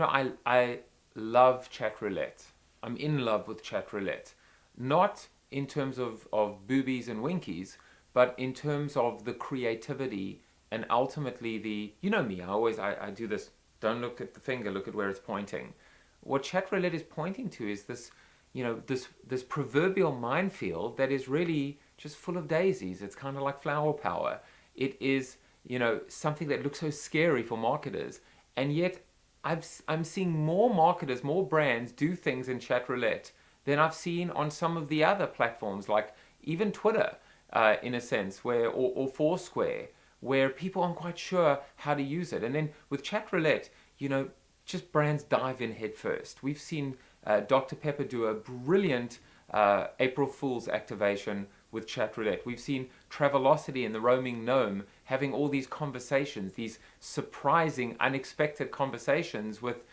I love Chatroulette. I'm in love with Chatroulette. Not in terms of boobies and winkies, but in terms of the creativity and ultimately you know me, I do this, don't look at the finger, look at where it's pointing. What Chatroulette is pointing to is this, this proverbial minefield that is really just full of daisies. It's kind of like flower power. It is, something that looks so scary for marketers, and yet I'm seeing more marketers, more brands do things in Chatroulette than I've seen on some of the other platforms, like even Twitter, in a sense, or Foursquare, where people aren't quite sure how to use it. And then with Chatroulette, just brands dive in head first. We've seen Dr Pepper do a brilliant April Fool's activation with Chatroulette. We've seen Travelocity and the Roaming Gnome having all these conversations, these surprising, unexpected conversations with,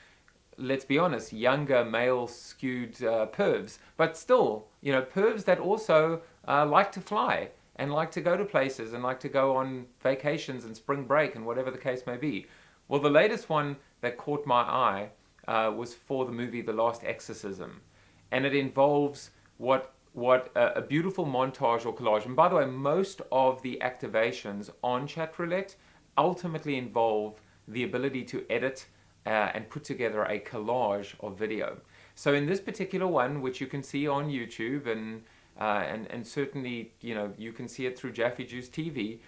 let's be honest, younger male-skewed pervs, but still, pervs that also like to fly and like to go to places and like to go on vacations and spring break and whatever the case may be. Well, the latest one that caught my eye was for the movie The Last Exorcism, and it involves what a beautiful montage or collage. And by the way, most of the activations on Chatroulette ultimately involve the ability to edit and put together a collage of video. So in this particular one, which you can see on YouTube and certainly you can see it through JJTV,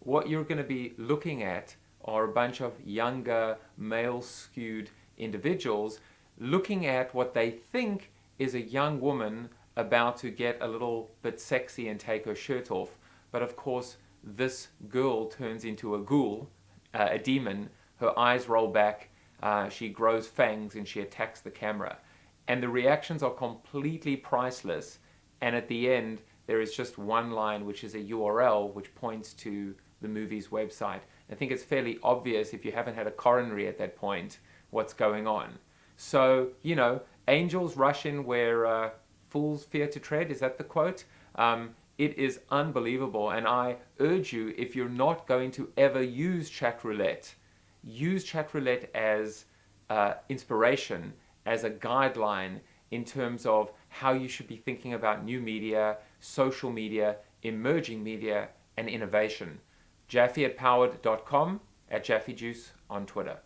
what you're going to be looking at are a bunch of younger male-skewed individuals looking at what they think is a young woman about to get a little bit sexy and take her shirt off. But of course, this girl turns into a ghoul, a demon. Her eyes roll back, she grows fangs, and she attacks the camera. And the reactions are completely priceless. And at the end, there is just one line, which is a URL, which points to the movie's website. I think it's fairly obvious, if you haven't had a coronary at that point, what's going on. So, angels rush in where fools fear to tread. Is that the quote? It is unbelievable, and I urge you, if you're not going to ever use Chatroulette as inspiration, as a guideline in terms of how you should be thinking about new media, social media, emerging media, and innovation. Jaffe@powered.com, @JaffeJuice on Twitter.